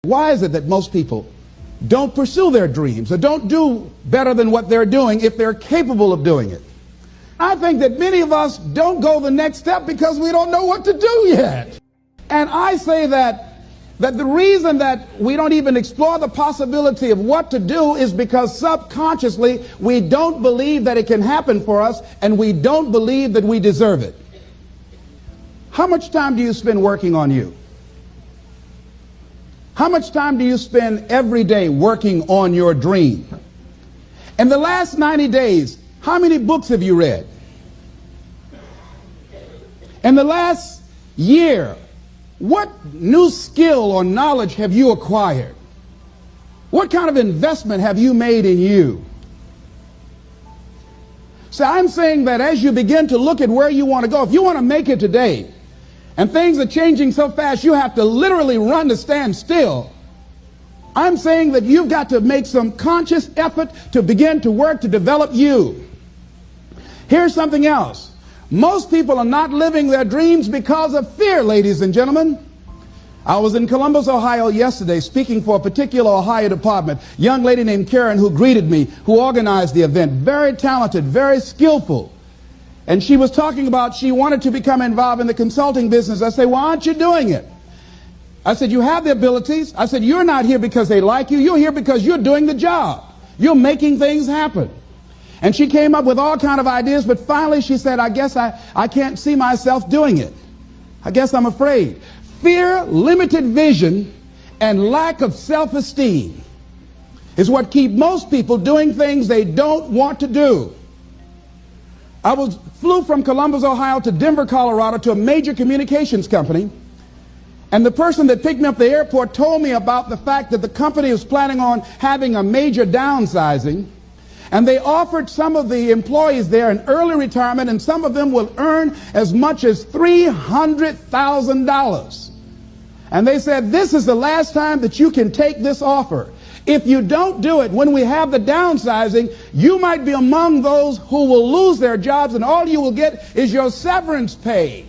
Why is it that most people don't pursue their dreams or don't do better than what they're doing if they're capable of doing it? I think that many of us don't go the next step because we don't know what to do yet. And I say that the reason that we don't even explore the possibility of what to do is because subconsciously we don't believe that it can happen for us, and we don't believe that we deserve it. How much time do you spend working on you? How much time do you spend every day working on your dream? In the last 90 days, how many books have you read? In the last year, what new skill or knowledge have you acquired? What kind of investment have you made in you? So I'm saying that as you begin to look at where you want to go, if you want to make it today, and things are changing so fast you have to literally run to stand still, I'm saying that you've got to make some conscious effort to begin to work to develop you. Here's something else. Most people are not living their dreams because of fear, ladies and gentlemen. I was in Columbus, Ohio yesterday speaking for a particular Ohio department. A young lady named Karen who greeted me, who organized the event. Very talented, very skillful. And she was talking about she wanted to become involved in the consulting business. I said, why aren't you doing it? I said, you have the abilities. I said, you're not here because they like you. You're here because you're doing the job. You're making things happen. And she came up with all kind of ideas, but finally she said, I guess I can't see myself doing it. I guess I'm afraid. Fear, limited vision, and lack of self-esteem is what keep most people doing things they don't want to do. I flew from Columbus, Ohio to Denver, Colorado to a major communications company. And the person that picked me up at the airport told me about the fact that the company was planning on having a major downsizing. And they offered some of the employees there an early retirement, and some of them will earn as much as $300,000. And they said, this is the last time that you can take this offer. If you don't do it, when we have the downsizing, you might be among those who will lose their jobs, and all you will get is your severance pay.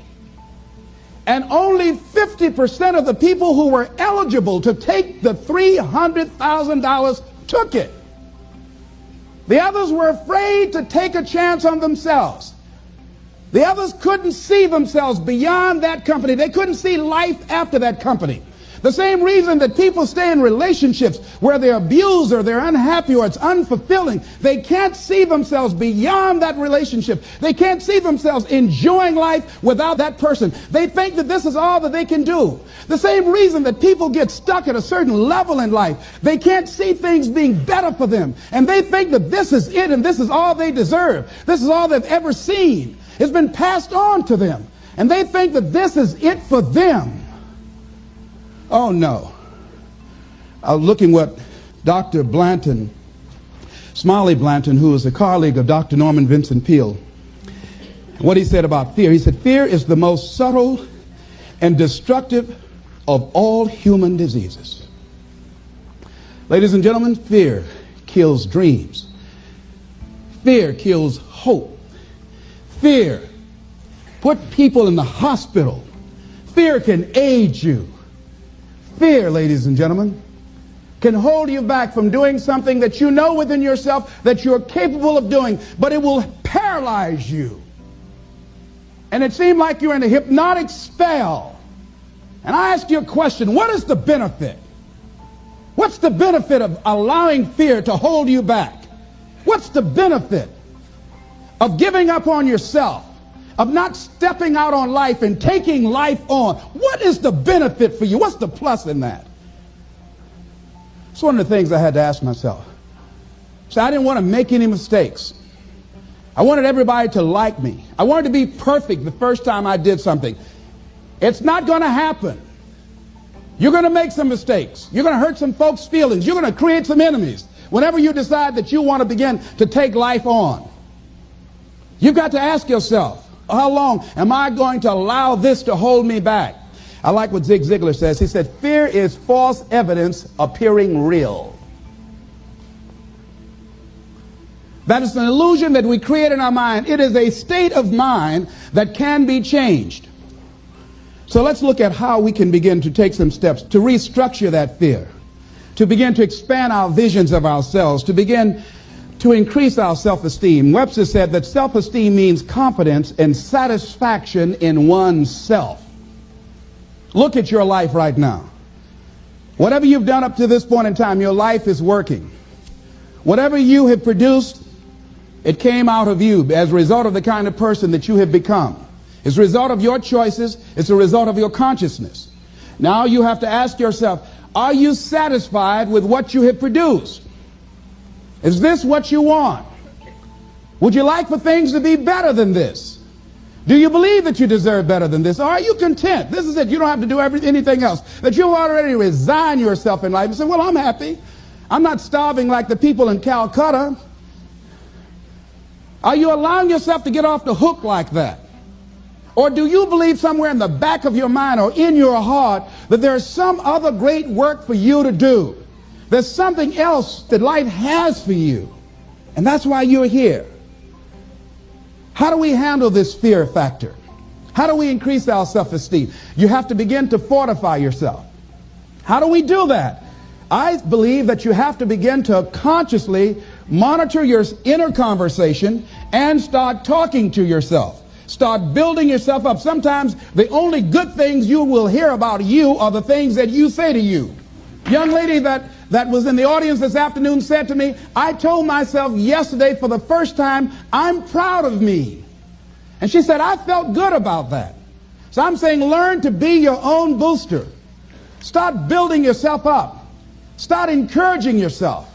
And only 50% of the people who were eligible to take the $300,000 took it. The others were afraid to take a chance on themselves. The others couldn't see themselves beyond that company. They couldn't see life after that company. The same reason that people stay in relationships where they're abused or they're unhappy or it's unfulfilling. They can't see themselves beyond that relationship. They can't see themselves enjoying life without that person. They think that this is all that they can do. The same reason that people get stuck at a certain level in life. They can't see things being better for them. And they think that this is it and this is all they deserve. This is all they've ever seen. It's been passed on to them. And they think that this is it for them. Oh, no. I was looking what Dr. Blanton, Smiley Blanton, who is a colleague of Dr. Norman Vincent Peale, what he said about fear. He said, fear is the most subtle and destructive of all human diseases. Ladies and gentlemen, fear kills dreams. Fear kills hope. Fear put people in the hospital. Fear can age you. Fear, ladies and gentlemen, can hold you back from doing something that you know within yourself that you're capable of doing, but it will paralyze you. And it seemed like you're in a hypnotic spell. And I ask you a question, what is the benefit? What's the benefit of allowing fear to hold you back? What's the benefit of giving up on yourself? Of not stepping out on life and taking life on? What is the benefit for you? What's the plus in that? It's one of the things I had to ask myself. So I didn't want to make any mistakes. I wanted everybody to like me. I wanted to be perfect the first time I did something. It's not going to happen. You're going to make some mistakes. You're going to hurt some folks' feelings. You're going to create some enemies whenever you decide that you want to begin to take life on. You've got to ask yourself, how long am I going to allow this to hold me back? I like what Zig Ziglar says. He said, fear is false evidence appearing real. That is an illusion that we create in our mind. It is a state of mind that can be changed. So let's look at how we can begin to take some steps to restructure that fear, to begin to expand our visions of ourselves, to begin to increase our self-esteem. Webster said that self-esteem means confidence and satisfaction in oneself. Look at your life right now. Whatever you've done up to this point in time, your life is working. Whatever you have produced, it came out of you as a result of the kind of person that you have become. It's a result of your choices. It's a result of your consciousness. Now you have to ask yourself, are you satisfied with what you have produced? Is this what you want? Would you like for things to be better than this? Do you believe that you deserve better than this? Or are you content? This is it. You don't have to do anything else. That you've already resigned yourself in life and say, well, I'm happy. I'm not starving like the people in Calcutta. Are you allowing yourself to get off the hook like that? Or do you believe somewhere in the back of your mind or in your heart that there's some other great work for you to do? There's something else that life has for you. And that's why you're here. How do we handle this fear factor? How do we increase our self-esteem? You have to begin to fortify yourself. How do we do that? I believe that you have to begin to consciously monitor your inner conversation and start talking to yourself. Start building yourself up. Sometimes the only good things you will hear about you are the things that you say to you. Young lady that was in the audience this afternoon said to me, I told myself yesterday for the first time, I'm proud of me. And she said, I felt good about that. So I'm saying learn to be your own booster. Start building yourself up. Start encouraging yourself.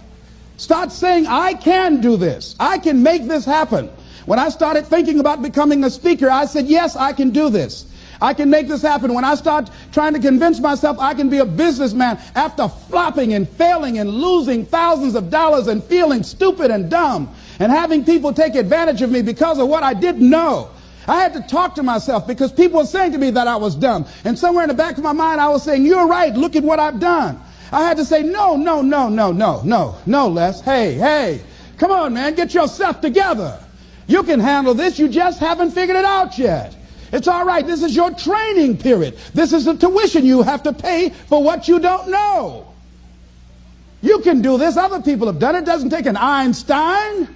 Start saying, I can do this. I can make this happen. When I started thinking about becoming a speaker, I said, yes, I can do this. I can make this happen. When I start trying to convince myself I can be a businessman after flopping and failing and losing thousands of dollars and feeling stupid and dumb and having people take advantage of me because of what I didn't know. I had to talk to myself because people were saying to me that I was dumb. And somewhere in the back of my mind, I was saying, you're right. Look at what I've done. I had to say, no, Les. Hey, come on, man. Get yourself together. You can handle this. You just haven't figured it out yet. It's all right. This is your training period. This is the tuition you have to pay for what you don't know. You can do this. Other people have done it. It doesn't take an Einstein.